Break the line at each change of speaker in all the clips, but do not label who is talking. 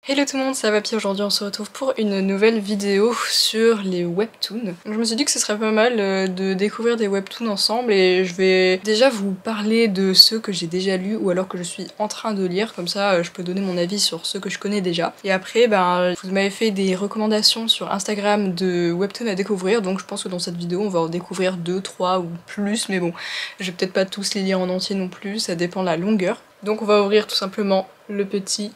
Hello tout le monde, ça va Pierre. Aujourd'hui on se retrouve pour une nouvelle vidéo sur les webtoons. Donc, je me suis dit que ce serait pas mal de découvrir des webtoons ensemble et je vais déjà vous parler de ceux que j'ai déjà lus ou alors que je suis en train de lire, comme ça je peux donner mon avis sur ceux que je connais déjà. Et après vous m'avez fait des recommandations sur Instagram de webtoons à découvrir, donc je pense que dans cette vidéo on va en découvrir 2, 3 ou plus, mais bon, je vais peut-être pas tous les lire en entier non plus, ça dépend de la longueur. Donc on va ouvrir tout simplement le petit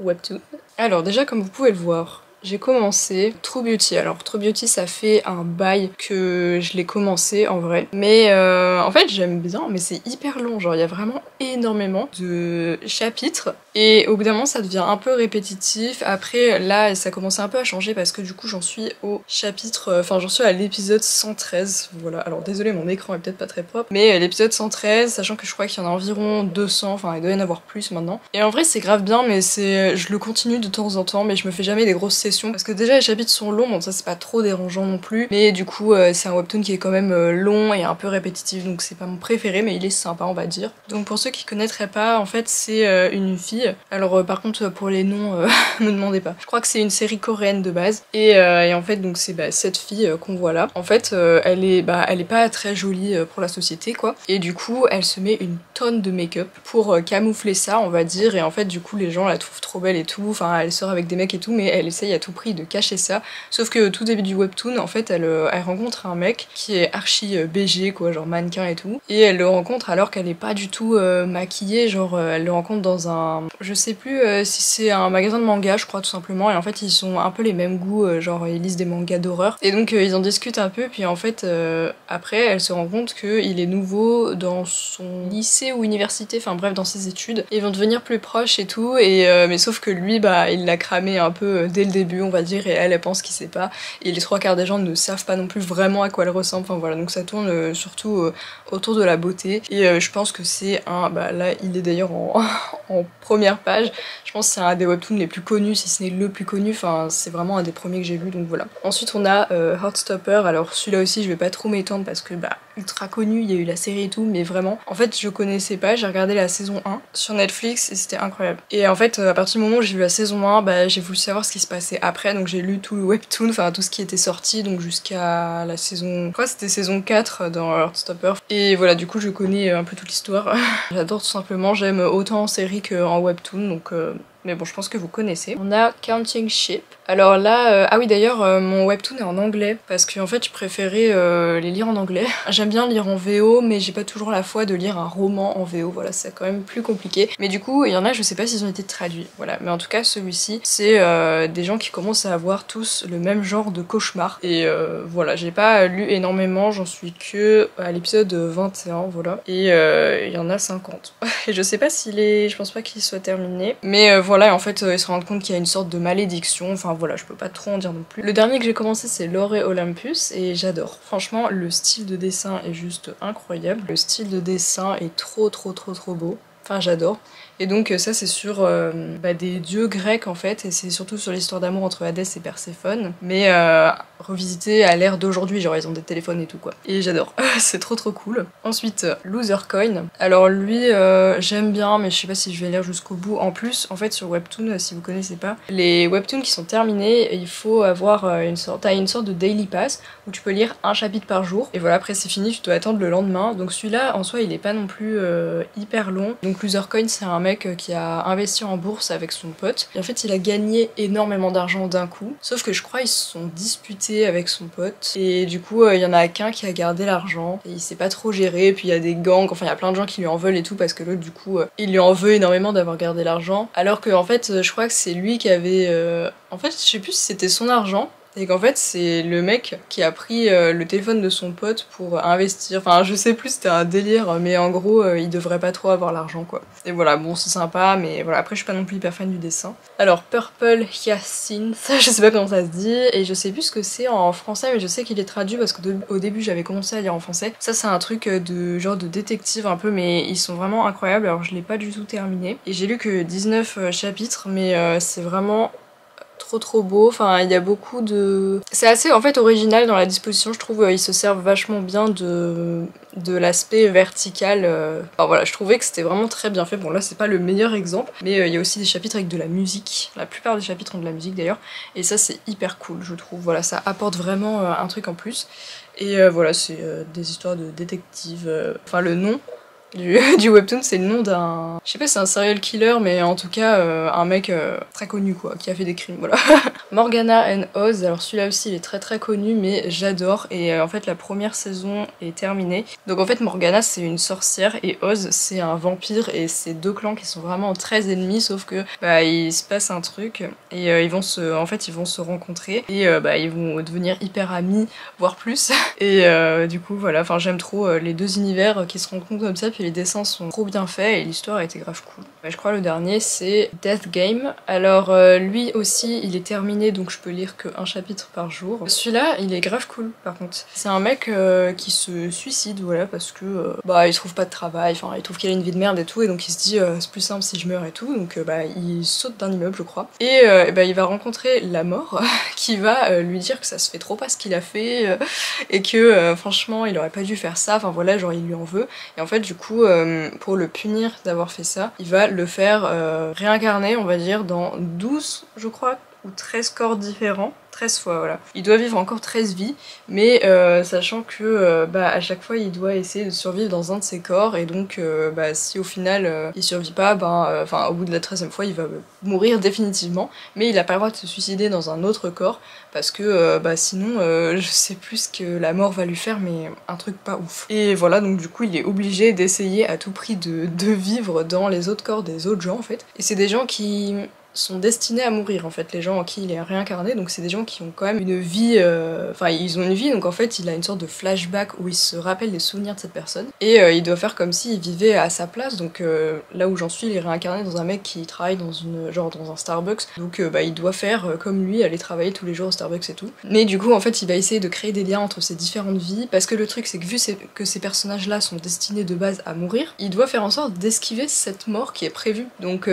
webtoon. Alors déjà comme vous pouvez le voir, j'ai commencé True Beauty. Alors True Beauty ça fait un bail que je l'ai commencé en vrai. Mais en fait j'aime bien mais c'est hyper long, genre il y a vraiment énormément de chapitres. Et au bout d'un moment ça devient un peu répétitif. Après là ça commençait un peu à changer parce que du coup j'en suis au chapitre, enfin j'en suis à l'épisode 113. Voilà, alors désolé mon écran est peut-être pas très propre. Mais l'épisode 113, sachant que je crois qu'il y en a environ 200, enfin il doit y en avoir plus maintenant. Et en vrai c'est grave bien mais je le continue de temps en temps mais je me fais jamais des grosses sessions parce que déjà les chapitres sont longs, bon ça c'est pas trop dérangeant non plus. Mais du coup c'est un webtoon qui est quand même long et un peu répétitif donc c'est pas mon préféré mais il est sympa on va dire. Donc pour ceux qui connaîtraient pas, en fait c'est une fille. Alors par contre pour les noms me demandez pas. Je crois que c'est une série coréenne de base et en fait donc c'est cette fille qu'on voit là. En fait elle est pas très jolie pour la société quoi. Et du coup elle se met une tonne de make-up pour camoufler ça on va dire et en fait du coup les gens la trouvent trop belle et tout. Enfin elle sort avec des mecs et tout mais elle essaye à tout prix de cacher ça. Sauf que au tout début du webtoon en fait elle rencontre un mec qui est archi BG quoi, genre mannequin et tout. Et elle le rencontre alors qu'elle est pas du tout maquillée, genre elle le rencontre dans un... Je sais plus si c'est un magasin de manga je crois tout simplement et en fait ils ont un peu les mêmes goûts, genre ils lisent des mangas d'horreur. Et donc ils en discutent un peu puis en fait après elle se rend compte qu'il est nouveau dans son lycée ou université, enfin bref dans ses études. Et ils vont devenir plus proches et tout et mais sauf que lui il l'a cramé un peu dès le début on va dire et elle pense qu'il sait pas. Et les trois quarts des gens ne savent pas non plus vraiment à quoi elle ressemble, enfin voilà donc ça tourne surtout autour de la beauté. Et je pense que c'est un... là il est d'ailleurs en première page. Je pense que c'est un des webtoons les plus connus, si ce n'est le plus connu, enfin c'est vraiment un des premiers que j'ai vu donc voilà. Ensuite on a Heartstopper, alors celui-là aussi je vais pas trop m'étendre parce que ultra connu, il y a eu la série et tout, mais vraiment en fait je connaissais pas, j'ai regardé la saison 1 sur Netflix et c'était incroyable. Et en fait à partir du moment où j'ai vu la saison 1, j'ai voulu savoir ce qui se passait après, donc j'ai lu tout le webtoon, enfin tout ce qui était sorti, donc jusqu'à la saison... Je crois que c'était saison 4 dans Heartstopper. Et voilà, du coup je connais un peu toute l'histoire. J'adore tout simplement, j'aime autant en série qu'en webtoon, donc... Mais bon, je pense que vous connaissez. On a Counting Sheep. Alors là, ah oui d'ailleurs, mon webtoon est en anglais, parce qu'en fait je préférais les lire en anglais. J'aime bien lire en VO, mais j'ai pas toujours la foi de lire un roman en VO, voilà, c'est quand même plus compliqué. Mais du coup, il y en a, je sais pas s'ils ont été traduits, voilà. Mais en tout cas, celui-ci, c'est des gens qui commencent à avoir tous le même genre de cauchemar. Et voilà, j'ai pas lu énormément, j'en suis que à l'épisode 21, voilà. Et il y en a 50. Et je sais pas s'il est... Je pense pas qu'il soit terminé. Mais voilà, en fait, ils se rendent compte qu'il y a une sorte de malédiction, enfin voilà, je peux pas trop en dire non plus. Le dernier que j'ai commencé c'est Lore Olympus et j'adore. Franchement le style de dessin est juste incroyable. Le style de dessin est trop beau. Enfin j'adore. Et donc ça c'est sur des dieux grecs en fait et c'est surtout sur l'histoire d'amour entre Hadès et Perséphone mais revisité à l'ère d'aujourd'hui, genre ils ont des téléphones et tout quoi. Et j'adore, c'est trop cool. Ensuite Loser Coin. Alors lui j'aime bien mais je sais pas si je vais lire jusqu'au bout. En plus en fait sur Webtoon, si vous connaissez pas, les Webtoons qui sont terminés, il faut avoir une sorte de daily pass où tu peux lire un chapitre par jour et voilà après c'est fini, tu dois attendre le lendemain. Donc celui-là en soi il est pas non plus hyper long. Donc Loser Coin c'est un mec qui a investi en bourse avec son pote et en fait il a gagné énormément d'argent d'un coup, sauf que je crois ils se sont disputés avec son pote et du coup il y en a qu'un qui a gardé l'argent et il sait pas trop gérer, puis il y a des gangs, enfin il y a plein de gens qui lui en veulent et tout parce que l'autre du coup il lui en veut énormément d'avoir gardé l'argent alors que en fait je crois que c'est lui qui avait en fait je sais plus si c'était son argent et qu'en fait c'est le mec qui a pris le téléphone de son pote pour investir, enfin je sais plus, c'était un délire mais en gros il devrait pas trop avoir l'argent quoi. Et voilà, bon c'est sympa mais voilà, après je suis pas non plus hyper fan du dessin. Alors Purple Hyacinth, je sais pas comment ça se dit et je sais plus ce que c'est en français mais je sais qu'il est traduit parce qu'au début j'avais commencé à lire en français. Ça c'est un truc de genre de détective un peu mais ils sont vraiment incroyables, alors je l'ai pas du tout terminé. Et j'ai lu que 19 chapitres mais c'est vraiment trop beau, enfin il y a beaucoup de... C'est assez en fait original dans la disposition, je trouve, ils se servent vachement bien de l'aspect vertical. Enfin voilà, je trouvais que c'était vraiment très bien fait. Bon là c'est pas le meilleur exemple, mais il y a aussi des chapitres avec de la musique, la plupart des chapitres ont de la musique d'ailleurs, et ça c'est hyper cool je trouve, voilà, ça apporte vraiment un truc en plus. Et voilà, c'est des histoires de détectives, enfin le nom du webtoon, c'est le nom d'un... Je sais pas si c'est un serial killer, mais en tout cas un mec très connu quoi, qui a fait des crimes, voilà. Morgana and Oz, alors celui-là aussi il est très connu, mais j'adore, et en fait la première saison est terminée. Donc en fait Morgana c'est une sorcière et Oz c'est un vampire, et c'est deux clans qui sont vraiment très ennemis, sauf que bah il se passe un truc, et ils vont se rencontrer, et bah ils vont devenir hyper amis, voire plus. Et du coup voilà, enfin j'aime trop les deux univers qui se rencontrent comme ça, puis les dessins sont trop bien faits et l'histoire était grave cool. Je crois le dernier c'est Death Game. Alors lui aussi il est terminé, donc je peux lire qu'un chapitre par jour. Celui-là il est grave cool par contre. C'est un mec qui se suicide, voilà, parce que bah il trouve pas de travail, enfin il trouve qu'il a une vie de merde et tout, et donc il se dit c'est plus simple si je meurs et tout, donc bah il saute d'un immeuble je crois. Et bah il va rencontrer la mort qui va lui dire que ça se fait trop pas ce qu'il a fait, et que franchement il aurait pas dû faire ça, enfin voilà, genre il lui en veut. Et en fait du coup pour le punir d'avoir fait ça, il va le faire réincarner, on va dire, dans 12 je crois, ou 13 corps différents. 13 fois, voilà. Il doit vivre encore 13 vies, mais sachant que bah, à chaque fois il doit essayer de survivre dans un de ses corps, et donc bah, si au final il survit pas, ben, au bout de la 13e fois il va mourir définitivement, mais il a pas le droit de se suicider dans un autre corps, parce que bah, sinon je sais plus ce que la mort va lui faire, mais un truc pas ouf. Et voilà, donc du coup il est obligé d'essayer à tout prix de vivre dans les autres corps des autres gens en fait, et c'est des gens qui sont destinés à mourir en fait, les gens en qui il est réincarné, donc c'est des gens qui ont quand même une vie, enfin ils ont une vie, donc en fait il a une sorte de flashback où il se rappelle les souvenirs de cette personne, et il doit faire comme s'il vivait à sa place, donc là où j'en suis, il est réincarné dans un mec qui travaille dans dans un Starbucks, donc bah il doit faire comme lui, aller travailler tous les jours au Starbucks et tout, mais du coup en fait il va essayer de créer des liens entre ces différentes vies, parce que le truc c'est que vu que ces personnages là sont destinés de base à mourir, il doit faire en sorte d'esquiver cette mort qui est prévue, donc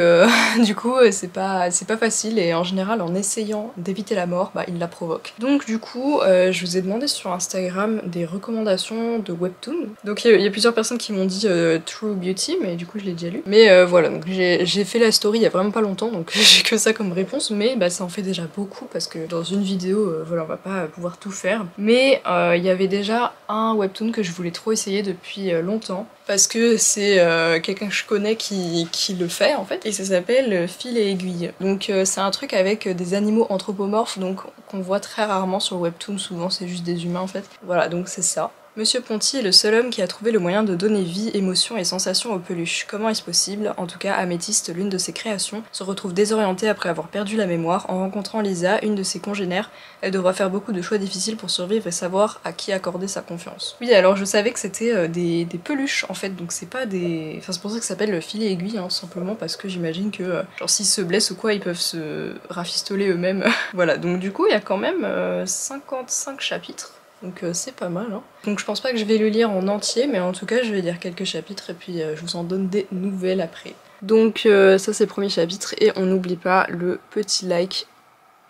du coup c'est pas facile, et en général en essayant d'éviter la mort, bah il la provoque. Donc du coup je vous ai demandé sur Instagram des recommandations de webtoon, donc il y a plusieurs personnes qui m'ont dit True Beauty, mais du coup je l'ai déjà lu, mais voilà, donc j'ai fait la story il y a vraiment pas longtemps, donc j'ai que ça comme réponse, mais bah ça en fait déjà beaucoup, parce que dans une vidéo voilà on va pas pouvoir tout faire, mais il y avait déjà un webtoon que je voulais trop essayer depuis longtemps, parce que c'est quelqu'un que je connais qui le fait en fait, et ça s'appelle Fil et Aiguille. Donc c'est un truc avec des animaux anthropomorphes, donc qu'on voit très rarement sur le webtoon, souvent c'est juste des humains en fait. Voilà, donc c'est ça. Monsieur Ponty est le seul homme qui a trouvé le moyen de donner vie, émotion et sensation aux peluches. Comment est-ce possible? En tout cas, Améthyste, l'une de ses créations, se retrouve désorientée après avoir perdu la mémoire. En rencontrant Lisa, une de ses congénères, elle devra faire beaucoup de choix difficiles pour survivre et savoir à qui accorder sa confiance. Oui, alors je savais que c'était des peluches en fait, donc c'est pas des... Enfin c'est pour ça que ça s'appelle le filet aiguille, hein, simplement parce que j'imagine que genre s'ils se blessent ou quoi, ils peuvent se rafistoler eux-mêmes. Voilà, donc du coup il y a quand même 55 chapitres. Donc c'est pas mal, hein. Donc je pense pas que je vais le lire en entier, mais en tout cas je vais lire quelques chapitres et puis je vous en donne des nouvelles après. Donc ça c'est le premier chapitre, et on n'oublie pas le petit like.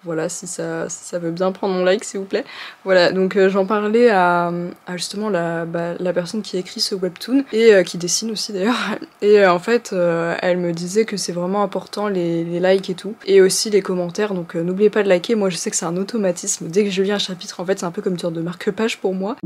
Voilà, si ça veut bien prendre mon like s'il vous plaît. Voilà, donc j'en parlais à justement la personne qui écrit ce webtoon, et qui dessine aussi d'ailleurs, et en fait elle me disait que c'est vraiment important les likes et tout, et aussi les commentaires, donc n'oubliez pas de liker. Moi je sais que c'est un automatisme, dès que je lis un chapitre en fait c'est un peu comme une sorte de marque-page pour moi.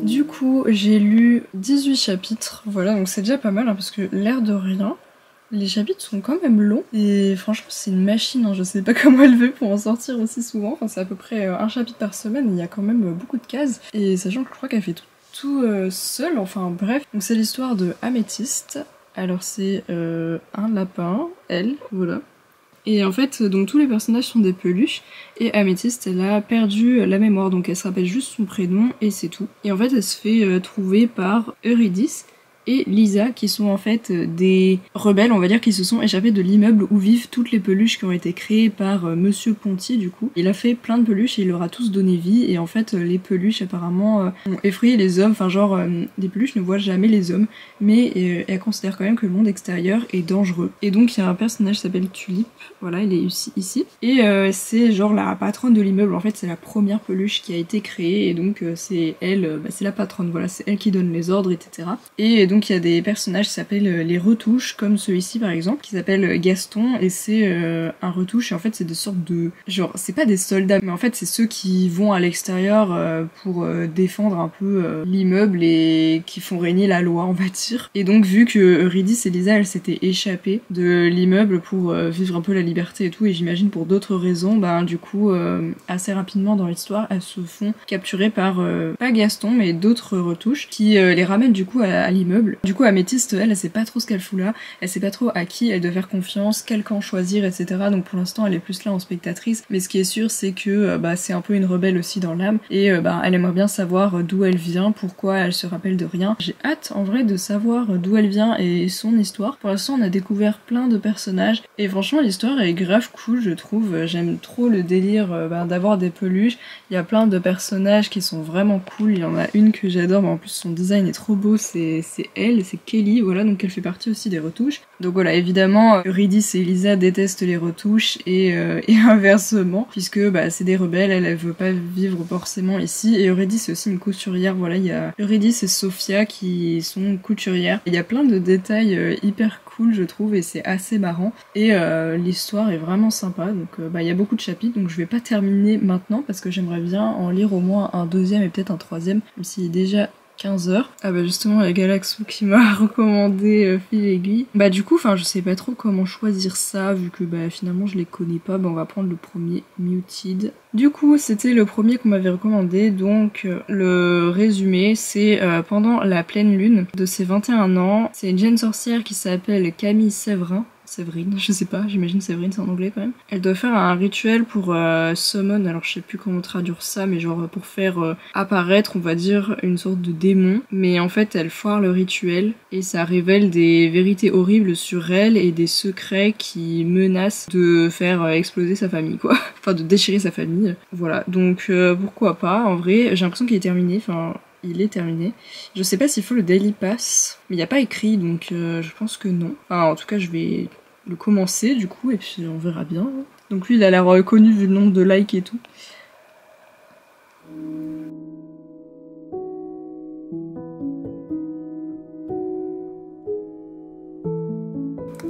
Du coup, j'ai lu 18 chapitres, voilà, donc c'est déjà pas mal, hein, parce que l'air de rien, les chapitres sont quand même longs, et franchement c'est une machine, hein, je sais pas comment elle veut pour en sortir aussi souvent, enfin c'est à peu près un chapitre par semaine, il y a quand même beaucoup de cases, et sachant que je crois qu'elle fait tout seule, enfin bref. Donc c'est l'histoire de Améthyste, alors c'est un lapin, elle, voilà. Et en fait, donc tous les personnages sont des peluches, et Améthyste, elle a perdu la mémoire, donc elle se rappelle juste son prénom, et c'est tout. Et en fait, elle se fait trouver par Eurydice et Lisa, qui sont en fait des rebelles, on va dire, qui se sont échappés de l'immeuble où vivent toutes les peluches qui ont été créées par Monsieur Ponty, du coup. Il a fait plein de peluches et il leur a tous donné vie, et en fait, les peluches, apparemment, ont effrayé les hommes, enfin genre, les peluches ne voient jamais les hommes, mais elles considèrent quand même que le monde extérieur est dangereux. Et donc, il y a un personnage qui s'appelle Tulipe, voilà, il est ici, et c'est genre la patronne de l'immeuble, en fait, c'est la première peluche qui a été créée, et donc, c'est elle, c'est la patronne, voilà, c'est elle qui donne les ordres, etc. Et donc il y a des personnages qui s'appellent les retouches, comme celui-ci par exemple, qui s'appelle Gaston, et c'est un retouche, et en fait c'est des sortes de... genre, c'est pas des soldats, mais en fait c'est ceux qui vont à l'extérieur pour défendre un peu l'immeuble et qui font régner la loi, on va dire. Et donc vu que Eurydice et Lisa, elles s'étaient échappées de l'immeuble pour vivre un peu la liberté et tout, et j'imagine pour d'autres raisons, ben du coup, assez rapidement dans l'histoire, elles se font capturer par, pas Gaston, mais d'autres retouches, qui les ramènent du coup à l'immeuble. Du coup, Améthyste, elle sait pas trop ce qu'elle fout là, elle sait pas trop à qui elle doit faire confiance, quel camp choisir, etc. Donc pour l'instant, elle est plus là en spectatrice, mais ce qui est sûr, c'est que c'est un peu une rebelle aussi dans l'âme, et elle aimerait bien savoir d'où elle vient, pourquoi elle se rappelle de rien. J'ai hâte, en vrai, de savoir d'où elle vient et son histoire. Pour l'instant, on a découvert plein de personnages, et franchement, l'histoire est grave cool, je trouve. J'aime trop le délire d'avoir des peluches. Il y a plein de personnages qui sont vraiment cool, il y en a une que j'adore, mais en plus son design est trop beau, c'est elle, c'est Kelly, voilà, donc elle fait partie aussi des retouches. Donc voilà, évidemment, Eurydice et Lisa détestent les retouches, et inversement, puisque c'est des rebelles, elle veut pas vivre forcément ici, et Eurydice c'est aussi une couturière, voilà, il y a Eurydice et Sophia qui sont couturières. Il y a plein de détails hyper cool, je trouve, et c'est assez marrant, et l'histoire est vraiment sympa, donc il y a beaucoup de chapitres, donc je vais pas terminer maintenant, parce que j'aimerais bien en lire au moins un deuxième et peut-être un troisième, même s'il est déjà 15h. Ah justement, il y a Galaxou qui m'a recommandé Fil Aiguille. Du coup, je sais pas trop comment choisir ça, vu que finalement je les connais pas. On va prendre le premier, Muted. Du coup, c'était le premier qu'on m'avait recommandé, donc le résumé, c'est pendant la pleine lune de ses 21 ans, c'est une jeune sorcière qui s'appelle Camille Séverine, je sais pas, j'imagine Séverine c'est en anglais quand même. Elle doit faire un rituel pour summon, alors je sais plus comment traduire ça, mais genre pour faire apparaître, on va dire, une sorte de démon. Mais en fait, elle foire le rituel et ça révèle des vérités horribles sur elle et des secrets qui menacent de faire exploser sa famille, quoi. Enfin, de déchirer sa famille. Voilà, donc pourquoi pas, en vrai, j'ai l'impression qu'il est terminé, il est terminé. Je sais pas s'il faut le Daily Pass, mais il n'y a pas écrit, donc je pense que non. En tout cas, je vais le commencer du coup, et puis on verra bien. Donc lui, il a l'air connu vu le nombre de likes et tout.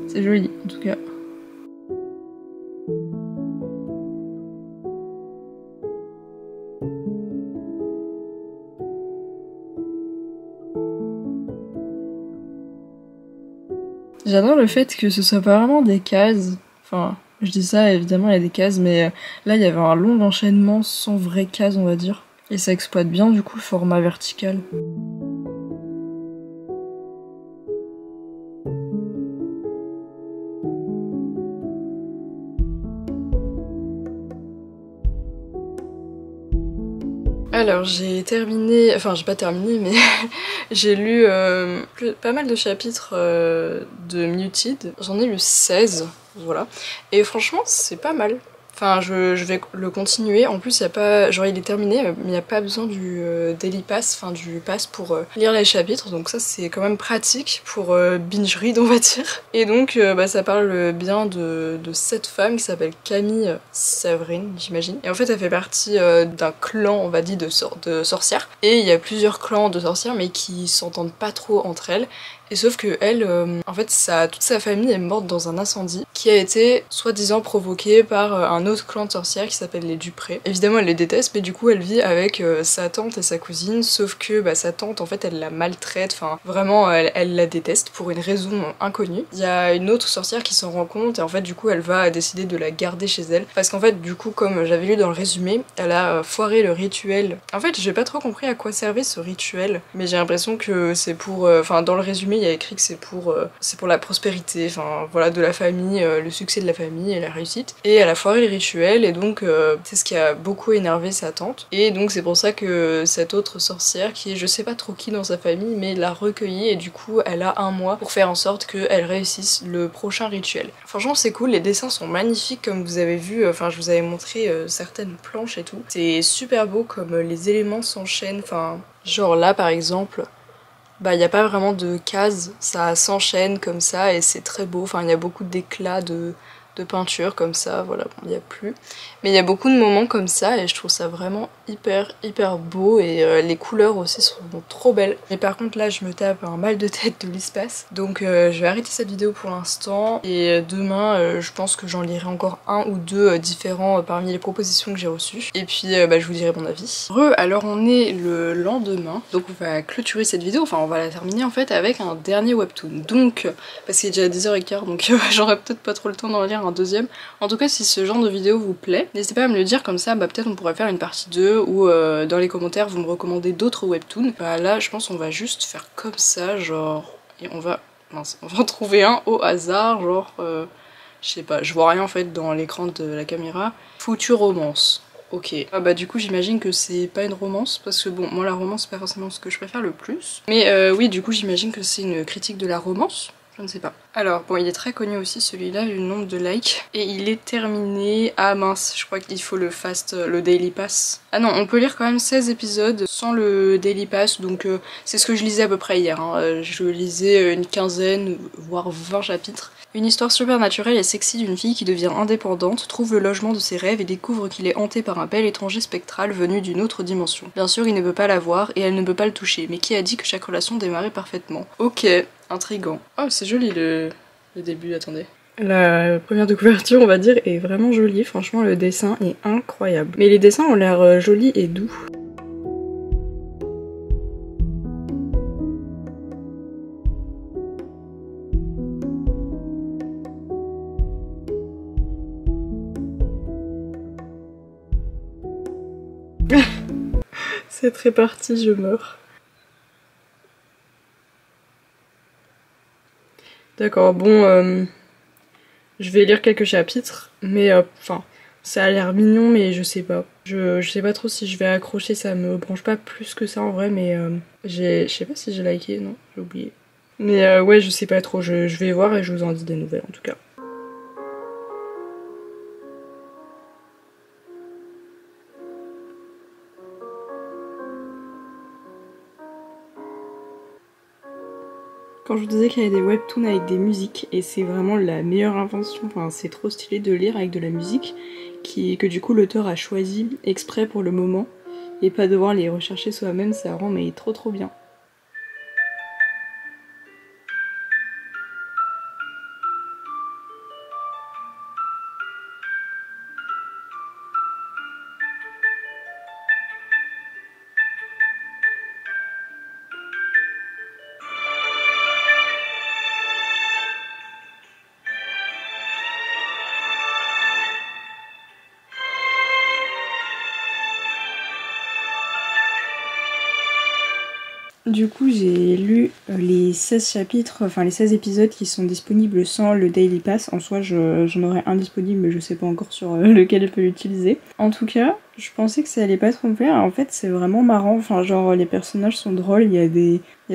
C'est joli, en tout cas. J'adore le fait que ce soit pas vraiment des cases. Je dis ça, évidemment, il y a des cases, mais là, il y avait un long enchaînement sans vraies cases, on va dire. Et ça exploite bien, du coup, le format vertical. Alors j'ai terminé, j'ai pas terminé mais j'ai lu pas mal de chapitres de Muted, j'en ai lu 16, voilà, et franchement c'est pas mal. Je vais le continuer. En plus, il y a pas, genre il est terminé, mais il n'y a pas besoin du Daily Pass, du pass pour lire les chapitres. Donc ça, c'est quand même pratique pour binge read, on va dire. Et donc, ça parle bien de cette femme qui s'appelle Camille Séverine, j'imagine. Et en fait, elle fait partie d'un clan, on va dire, de sorcières. Et il y a plusieurs clans de sorcières, mais qui s'entendent pas trop entre elles. Et sauf que elle, en fait, toute sa famille est morte dans un incendie qui a été soi-disant provoqué par un autre clan de sorcières qui s'appelle les Dupré. Évidemment, elle les déteste, mais du coup, elle vit avec sa tante et sa cousine, sauf que sa tante, en fait, elle la maltraite, vraiment, elle la déteste pour une raison inconnue. Il y a une autre sorcière qui s'en rend compte et en fait, du coup, elle va décider de la garder chez elle. Parce qu'en fait, du coup, comme j'avais lu dans le résumé, elle a foiré le rituel. En fait, j'ai pas trop compris à quoi servait ce rituel, mais j'ai l'impression que c'est pour... dans le résumé, il y a écrit que c'est pour la prospérité, enfin voilà, de la famille, le succès de la famille et la réussite. Et elle a foiré le rituel et donc c'est ce qui a beaucoup énervé sa tante. Et donc c'est pour ça que cette autre sorcière, qui est je sais pas trop qui dans sa famille, mais l'a recueillie et du coup elle a un mois pour faire en sorte qu'elle réussisse le prochain rituel. Franchement c'est cool, les dessins sont magnifiques comme vous avez vu, enfin je vous avais montré certaines planches et tout. C'est super beau comme les éléments s'enchaînent, enfin genre là par exemple, bah il n'y a pas vraiment de cases, ça s'enchaîne comme ça et c'est très beau, enfin il y a beaucoup d'éclats de peinture comme ça, voilà, bon, il n'y a plus. Mais il y a beaucoup de moments comme ça et je trouve ça vraiment hyper beau et les couleurs aussi sont trop belles. Mais par contre là je me tape un mal de tête de l'espace, donc je vais arrêter cette vidéo pour l'instant et demain je pense que j'en lirai encore un ou deux différents parmi les propositions que j'ai reçues. Et puis bah, je vous dirai mon avis. Alors on est le lendemain, donc on va clôturer cette vidéo, enfin on va la terminer en fait avec un dernier webtoon. Donc, parce qu'il est déjà 10h15 donc j'aurai peut-être pas trop le temps d'en lire un deuxième. En tout cas si ce genre de vidéo vous plaît, n'hésitez pas à me le dire, comme ça bah, peut-être on pourrait faire une partie 2 ou dans les commentaires vous me recommandez d'autres webtoons. Bah là je pense qu'on va juste faire comme ça genre, et on va en trouver un au hasard genre je sais pas, je vois rien en fait dans l'écran de la caméra. Future romance. Ok, ah bah du coup j'imagine que c'est pas une romance parce que bon moi la romance c'est pas forcément ce que je préfère le plus. Mais oui du coup j'imagine que c'est une critique de la romance. Je ne sais pas. Alors, bon, il est très connu aussi celui-là, vu le nombre de likes. Et il est terminé... Ah mince, je crois qu'il faut le Daily Pass. Ah non, on peut lire quand même 16 épisodes sans le Daily Pass, donc c'est ce que je lisais à peu près hier. Hein. Je lisais une quinzaine, voire 20 chapitres. Une histoire supernaturelle et sexy d'une fille qui devient indépendante, trouve le logement de ses rêves et découvre qu'il est hanté par un bel étranger spectral venu d'une autre dimension. Bien sûr, il ne peut pas la voir et elle ne peut pas le toucher, mais qui a dit que chaque relation démarrait parfaitement? Ok, intriguant. Oh, c'est joli le début, attendez. La première de couverture, on va dire, est vraiment jolie. Franchement, le dessin est incroyable. Mais les dessins ont l'air jolis et doux. Cette répartie, je meurs. D'accord, bon, je vais lire quelques chapitres, mais enfin, ça a l'air mignon, mais je sais pas. Je sais pas trop si je vais accrocher, ça me branche pas plus que ça en vrai, mais je sais pas si j'ai liké, non, j'ai oublié. Mais ouais, je sais pas trop, je vais voir et je vous en dis des nouvelles en tout cas. Quand je vous disais qu'il y avait des webtoons avec des musiques, et c'est vraiment la meilleure invention, enfin c'est trop stylé de lire avec de la musique, que du coup l'auteur a choisi exprès pour le moment, et pas devoir les rechercher soi-même, ça rend mais trop bien. Du coup j'ai lu les 16 chapitres, enfin les 16 épisodes qui sont disponibles sans le Daily Pass. En soi j'en aurais un disponible mais je sais pas encore sur lequel je peux l'utiliser. En tout cas je pensais que ça allait pas trop me plaire, en fait c'est vraiment marrant, enfin genre les personnages sont drôles, il y a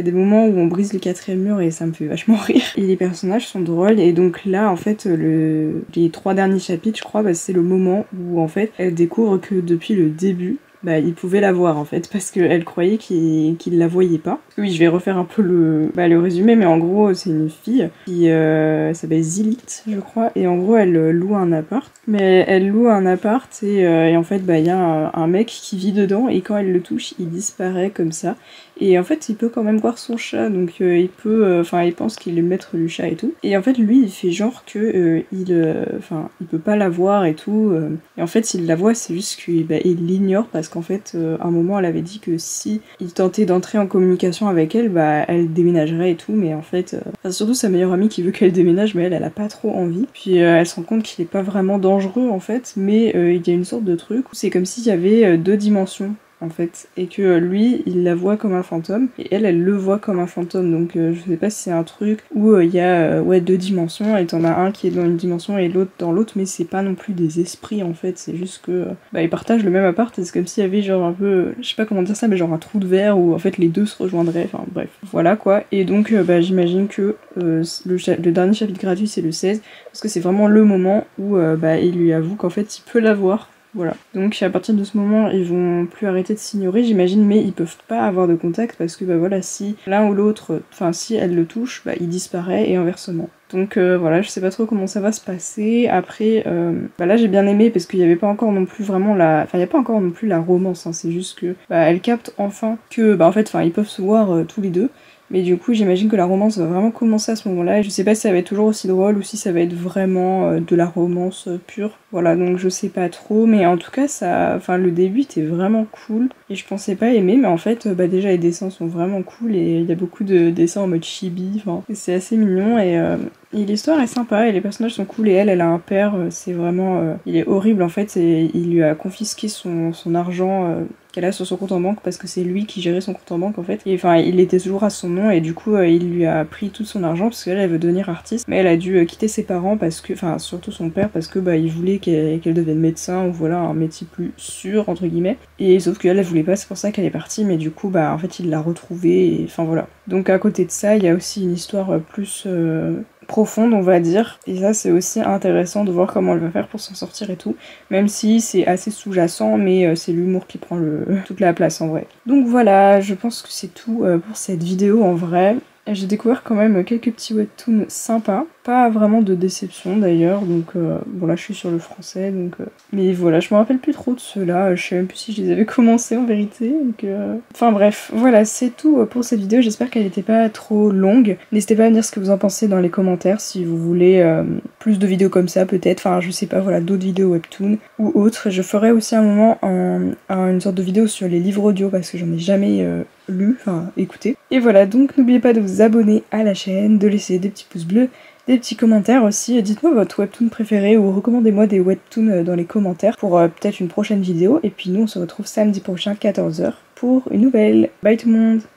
des moments où on brise le quatrième mur et ça me fait vachement rire. Et les personnages sont drôles et donc là en fait les 3 derniers chapitres je crois bah, c'est le moment où en fait elle découvre que depuis le début bah il pouvait la voir en fait parce qu'elle croyait qu'il la voyait pas. Oui je vais refaire un peu le résumé mais en gros c'est une fille qui s'appelle Zilith je crois et en gros elle loue un appart. Mais elle loue un appart et en fait bah il y a un mec qui vit dedans et quand elle le touche il disparaît comme ça. Et en fait il peut quand même voir son chat donc il pense qu'il est le maître du chat et tout. Et en fait lui il fait genre que il peut pas la voir et tout. Et en fait s'il la voit c'est juste qu'il l'ignore parce qu'en fait à un moment elle avait dit que si il tentait d'entrer en communication avec elle bah elle déménagerait et tout. Mais en fait surtout sa meilleure amie qui veut qu'elle déménage mais elle a pas trop envie. Puis elle se rend compte qu'il est pas vraiment dangereux en fait mais il y a une sorte de truc où c'est comme s'il y avait 2 dimensions.
en fait, et que lui il la voit comme un fantôme et elle le voit comme un fantôme. Donc je sais pas si c'est un truc où il y a ouais, 2 dimensions et t'en as un qui est dans une dimension et l'autre dans l'autre, mais c'est pas non plus des esprits en fait, c'est juste que bah, ils partagent le même appart et c'est comme s'il y avait genre un peu, je sais pas comment dire ça, mais genre un trou de verre où en fait les deux se rejoindraient, enfin bref, voilà quoi. Et donc bah, j'imagine que le dernier chapitre gratuit c'est le 16 parce que c'est vraiment le moment où bah, il lui avoue qu'en fait il peut l'avoir. Voilà. Donc à partir de ce moment, ils vont plus arrêter de s'ignorer, j'imagine, mais ils peuvent pas avoir de contact parce que bah voilà, si l'un ou l'autre, enfin si elle le touche, bah il disparaît et inversement. Donc voilà, je sais pas trop comment ça va se passer. Après, bah là j'ai bien aimé parce qu'il y avait pas encore non plus vraiment la, enfin il y a pas encore non plus la romance. Hein. C'est juste que bah elle capte enfin que bah en fait, enfin ils peuvent se voir tous les deux. Mais du coup, j'imagine que la romance va vraiment commencer à ce moment-là. Et je sais pas si ça va être toujours aussi drôle ou si ça va être vraiment de la romance pure. Voilà, donc je sais pas trop. Mais en tout cas, ça, enfin, le début était vraiment cool. Et je pensais pas aimer, mais en fait, bah déjà les dessins sont vraiment cool et il y a beaucoup de dessins en mode chibi. Enfin, c'est assez mignon et l'histoire est sympa et les personnages sont cool et elle a un père, c'est vraiment... il est horrible en fait et il lui a confisqué son argent qu'elle a sur son compte en banque parce que c'est lui qui gérait son compte en banque en fait. Et enfin, il était toujours à son nom et du coup, il lui a pris tout son argent parce qu'elle elle veut devenir artiste. Mais elle a dû quitter ses parents parce que... Enfin, surtout son père parce que bah il voulait qu'elle devienne médecin ou voilà, un métier plus sûr entre guillemets. Et sauf qu'elle, elle voulait pas, c'est pour ça qu'elle est partie. Mais du coup, bah en fait, il l'a retrouvée et enfin voilà. Donc à côté de ça, il y a aussi une histoire plus... profonde on va dire, et ça c'est aussi intéressant de voir comment elle va faire pour s'en sortir et tout, même si c'est assez sous-jacent, mais c'est l'humour qui prend toute la place en vrai. Donc voilà, je pense que c'est tout pour cette vidéo en vrai. J'ai découvert quand même quelques petits webtoons sympas, pas vraiment de déception d'ailleurs, donc bon là je suis sur le français, donc mais voilà, je me rappelle plus trop de ceux-là, je sais même plus si je les avais commencés en vérité, donc enfin bref, voilà, c'est tout pour cette vidéo, j'espère qu'elle n'était pas trop longue. N'hésitez pas à me dire ce que vous en pensez dans les commentaires, si vous voulez plus de vidéos comme ça peut-être, enfin je sais pas, voilà, d'autres vidéos webtoons ou autres. Je ferai aussi un moment une sorte de vidéo sur les livres audio parce que j'en ai jamais lu, enfin écouté. Et voilà, donc n'oubliez pas de vous abonner à la chaîne, de laisser des petits pouces bleus, des petits commentaires aussi. Dites-moi votre webtoon préféré ou recommandez-moi des webtoons dans les commentaires pour peut-être une prochaine vidéo. Et puis nous on se retrouve samedi prochain 14h pour une nouvelle. Bye tout le monde!